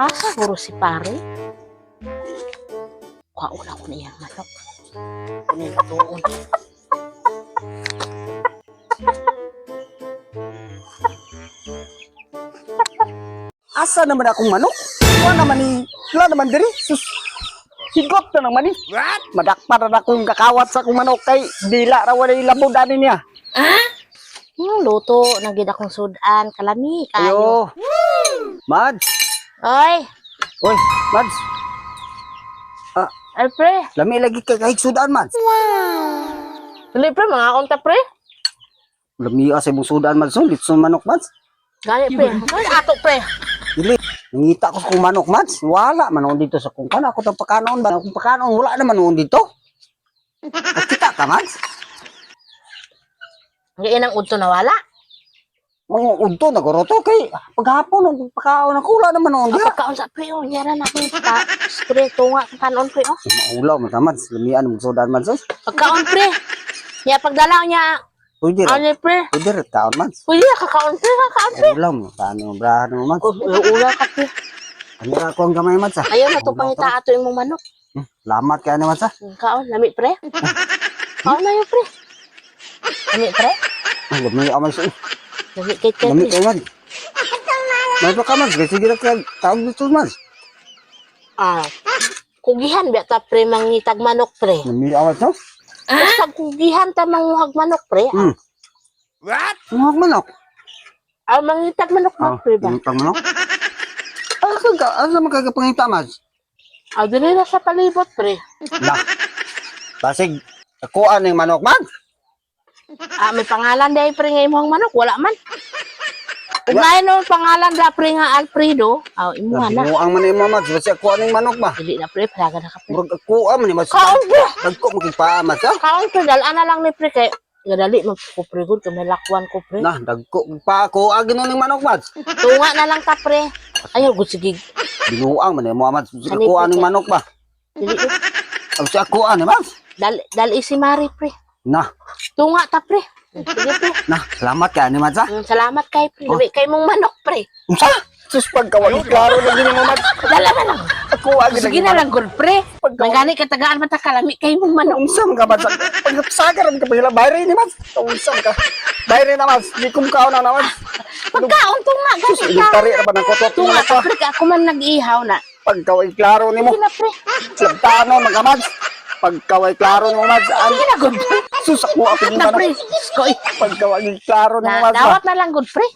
Asa guro si pare? Kauna ko niya manok. Kunin tuon. Asa naman akong manok? Wala naman diri. Sus. Higot na naman ni. Madakpar na akong kakawat sa akong manok kay dila ra wala ilabod ani niya. Luto, nagid akong sudan, kalami, Ayo. kayo. Mads. Oy, Oy, Mads. ay pre. Lami lagi kay kahit sudan, Mads. Dili pre, mga konta pre. Lami sa imong sudan, Mads. Sulit sa manok, Mads. Gani pre. Ay, ato pre. Dili. Nangita ko sa kong manok, Mads. Wala man dito sa kung kana ako tang pakanaon ba akong pakanaon wala naman dito. Kita ka, Mads. Ngayon ang udto nawala. Mga udto na goroto kay paghapon ang pagkaon ako wala naman dito. Pagkaon sa pre, yara na pre. Pre, tunga sa kanon pre. Maulaw man ta, Mads. Lamian mo sudan, Mads. Pagkaon pre. Ya pagdalaw niya. Pwede ra. Ano pre? Pwede ra taon, Mads. Pwede kakaon pre, kakaon pre. Ulaw mo paano mo brahan mo, Mads. Ula ka pre. Ano ra ko ang gamay, Mads. Ayaw na to pangita ato imong manok. Lamat kaya ni Mads. Kaon, lami pre. Kaon na yun pre. Lami pre. Lami ka, Mads. Lami kay Lami pre. ka, Mads. May pa ka, Mads. Kasi gira ka tawag dito, Mads. Kugihan biya ta pre mangitag manok pre. Lami ka, Mads, no? Basta kugihan ta manguhag manok pre. What? Mga manok. Mangitag manok na pre ba? Mga manok? Ano sa magkagapangita, Mads? Dili na sa palibot pre. Lah. Basig, akuan ng manok, Mads. May pangalan dahil pre nga imong manok, wala man. Kung ngayon no, pangalan da pre nga Alfredo, imuha na. Binuang man yung Mads. Basig, akuan ng manok ba? Dili na pre, plaga na ka pre. Murag akuan man yung Mads. Kaon pre! Nagko magkipaa, Mads, ha? Kaon pre, dalaan na lang ni pre kay gadali mo ko pre good, kay may lakwan ko pre. Nah, dagko pa ako agin ng manok, Mads. Tunga na lang ta pre. Ayaw gud sige. Binuang man yung Mads. Basig, Ano akuan yung ng manok ba? Dili Basig, akuan ni Mads. dali si Mari pre. Nah, Tunga ta pre. Sige pre. nah, salamat ka ni Mads, ha? Salamat kay pre. Labi kay mong manok pre. Unsa? Sus pagkawali klaro na gini mo, Mads. Dala na lang. Ako agin Sige na lang good pre. Magani katagaan man ta kalami kay mong manok. Unsa man ka, Mads? Pagsagar ka pahila bayre ni Mads. Unsa man ka? Bayre na, Mads. Di kumkaon na, Mads. Pagkaon tunga Sus, gani yung ka. tari na ba ng kotot mo Tunga na ta pa? pre ka ako man nag-ihaw na. Pagkaway klaro ni mo. Sige na pre. Labtaan mo, mga Mads. Pagkaway klaro ni mo, Mads. Sige na good pre. Sus, ako Na pre. manok. Skoy. Pagkaway klaro ni mo, Mads. Dawat na lang good pre.